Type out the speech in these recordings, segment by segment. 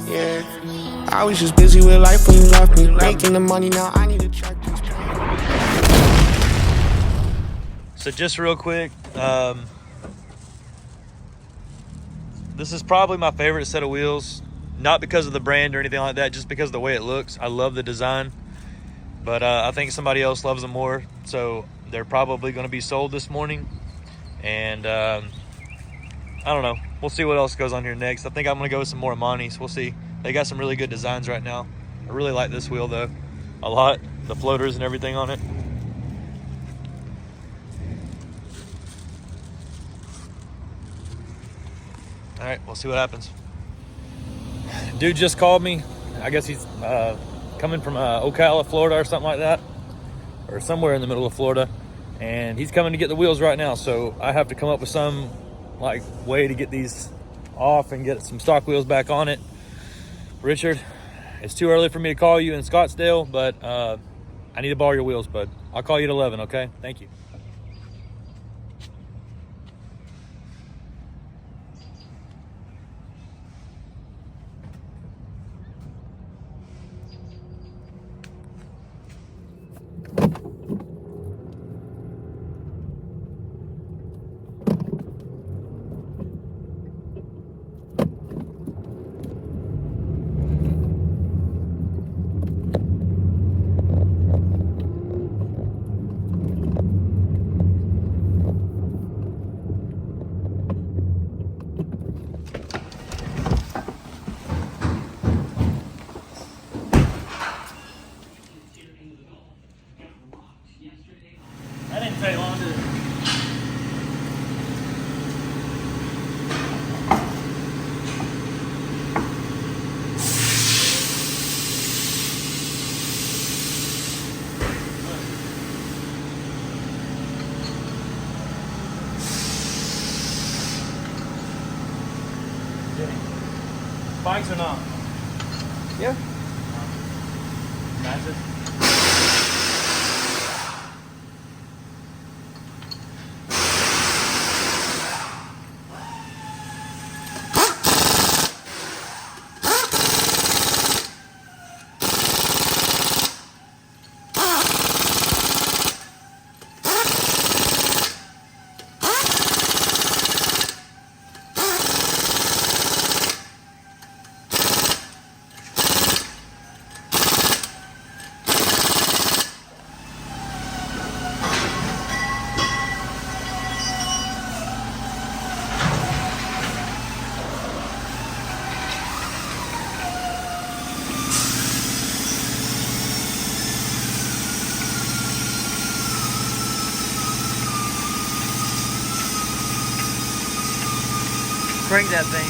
Yeah. I was just busy with life when you left me. Making the money now, I need to check these. So just real quick, this is probably my favorite set of wheels. Not because of the brand or anything like that, just because of the way it looks. I love the design, but I think somebody else loves them more. So they're probably going to be sold this morning. And I don't know. We'll see what else goes on here next. I think I'm going to go with some more Amanis. We'll see. They got some really good designs right now. I really like this wheel, though, a lot. The floaters and everything on it. All right, we'll see what happens. Dude just called me. I guess he's coming from Ocala, Florida or something like that, or somewhere in the middle of Florida. And he's coming to get the wheels right now. So I have to come up with some way to get these off and get some stock wheels back on it. Richard, it's too early for me to call you in Scottsdale, but I need to borrow your wheels, bud. I'll call you at 11, okay? Thank you. That didn't take long, did it? Spikes or not? Yeah. Matches. Crank that thing.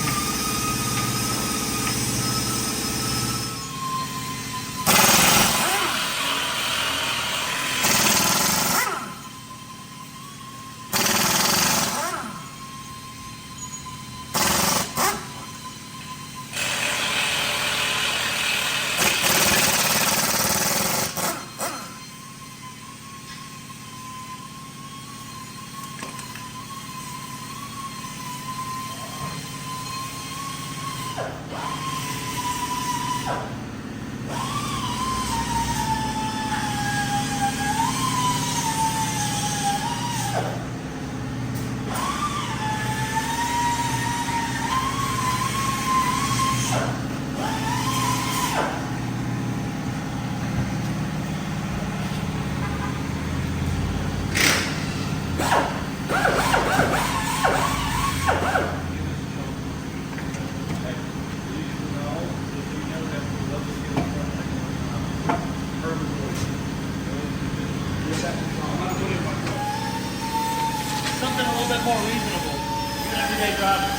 Something a little bit more reasonable, even everyday driving.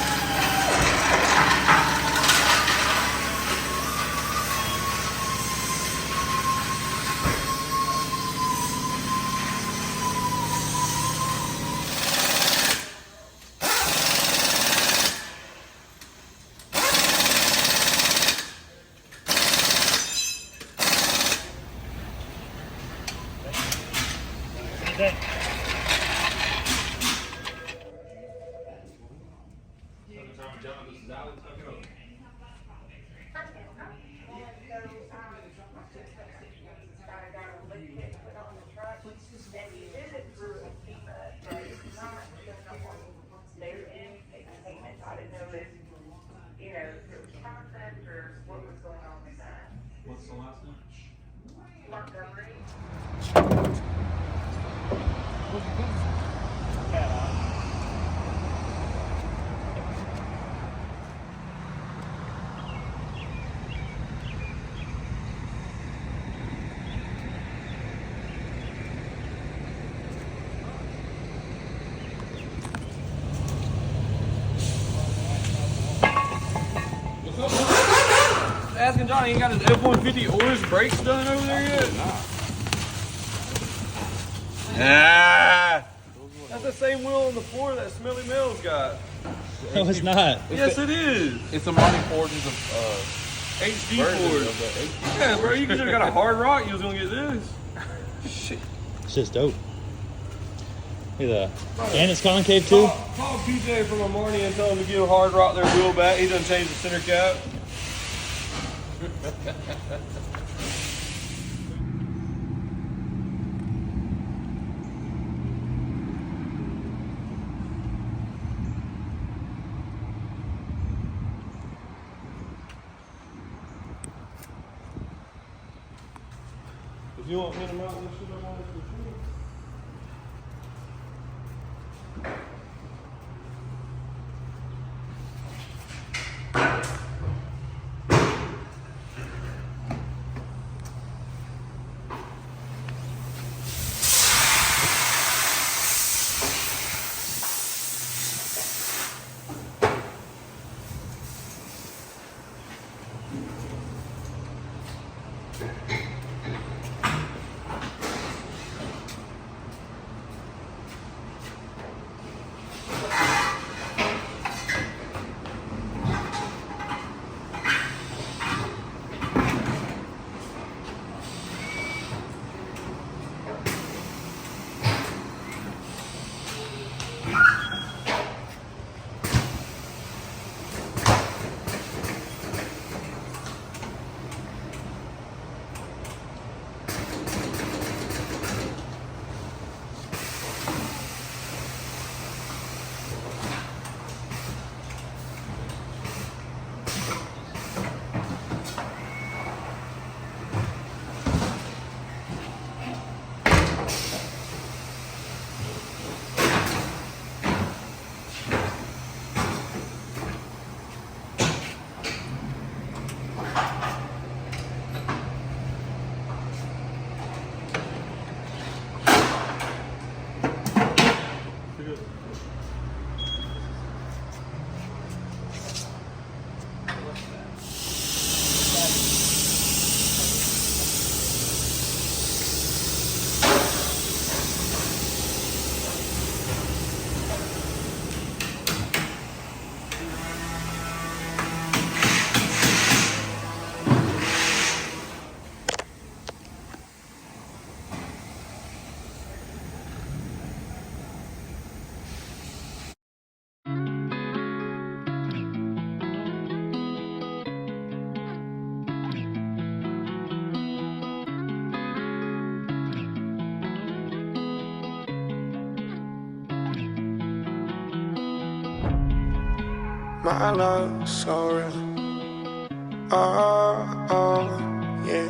What's the last name? Asking Johnny, he ain't got his F-150 or his brakes done over there yet? Ah! That's the same wheel on the floor that Smelly Mel's got. No, it's not. Yes, it is. It's a Monty Ford's HD version Ford. of the HD. Yeah, bro, you could have got a hard rock. You was gonna get this. Shit. It's just dope. Look at that. And it's concave too? Call PJ from Amani and tell him to give Hard Rock their wheel back. He done changed the center cap. If you want me to mount this shit up on the computer. My love so real. Oh, oh, yeah.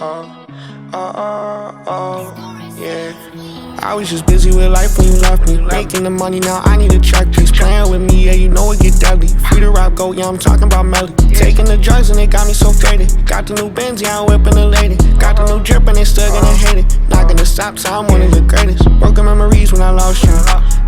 Oh, oh, oh, oh, yeah. I was just busy with life when you left me. Making the money now, I need a check piece. Playing with me, yeah, you know it get deadly. Free to rap, go, yeah, I'm talking about melody. Taking the drugs and it got me so faded. Got the new Benz, yeah, I'm whipping the lady. Got the new drip and they still gonna hate it. Not gonna stop till I'm one of the greatest. Broken memories when I lost you.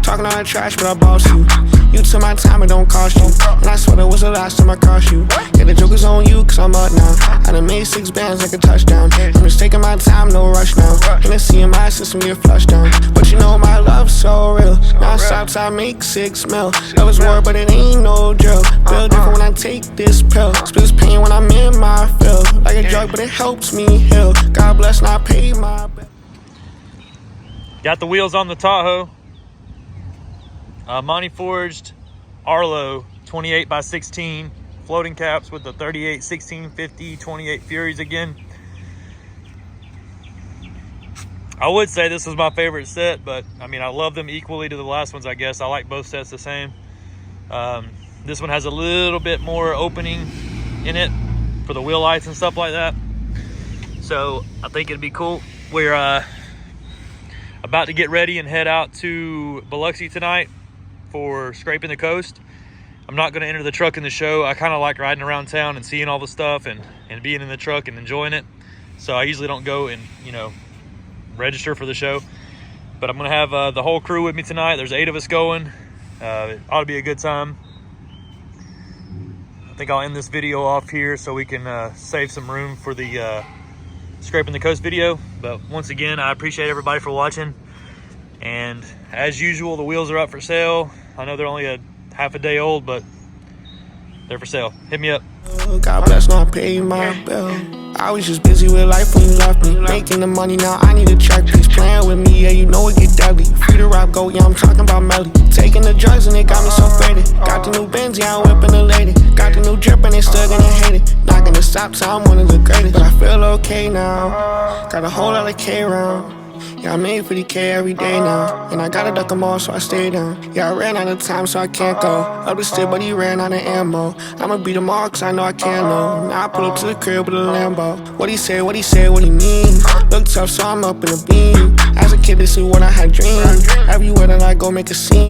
Talking all that trash, but I boss you. You took my time, it don't cost you. And I swear that was the last time I crossed you. Yeah, the joke is on you, cause I'm up now. I done made 6 bands like a touchdown. I'm just taking my time, no rush now. Hennessy in my system, get flushed down. But you know my love's so real. Now stops, I make 6 mil. Love is war, but it ain't no drill. Feel different when I take this pill. Spills pain when I'm in my field. Like a drug, but it helps me heal. God bless, and I pay my bill. Got the wheels on the Tahoe. Amani forged Arlo 28 by 16 floating caps with the 38, 16, 50, 28 Furies again. I would say this was my favorite set, but I mean, I love them equally to the last ones, I guess. I like both sets the same. This one has a little bit more opening in it for the wheel lights and stuff like that. So I think it'd be cool. We're about to get ready and head out to Biloxi tonight for scraping the coast. I'm not going to enter the truck in the show. I kind of like riding around town and seeing all the stuff and being in the truck and enjoying it. So I usually don't go and, you know, register for the show. But I'm going to have the whole crew with me tonight. There's 8 of us going. It ought to be a good time. I think I'll end this video off here so we can save some room for the scraping the coast video. But once again, I appreciate everybody for watching. And as usual, the wheels are up for sale. I know they're only a half a day old, but they're for sale. Hit me up. God bless, now I pay my bill. I was just busy with life when you left me. Making the money now, I need a check piece. Playing with me, yeah, you know it get deadly. Free to rap, go, yeah, I'm talking about Melly. Taking the drugs and it got me so faded. Got the new Benz, yeah, I'm whipping the lady. Got the new drip and they still gonna hate it. Not gonna stop till I'm one of the greatest. But I feel okay now. Got a whole lot of K round. Yeah, I made 50K every day now. And I gotta duck them all, so I stay down. Yeah, I ran out of time, so I can't go up the stick, but he ran out of ammo. I'ma beat them all, cause I know I can't know. Now I pull up to the crib with a Lambo. What he say, what he say, what he mean? Look tough, so I'm up in the beam. As a kid, this is what I had dreamed. Everywhere that I go, make a scene.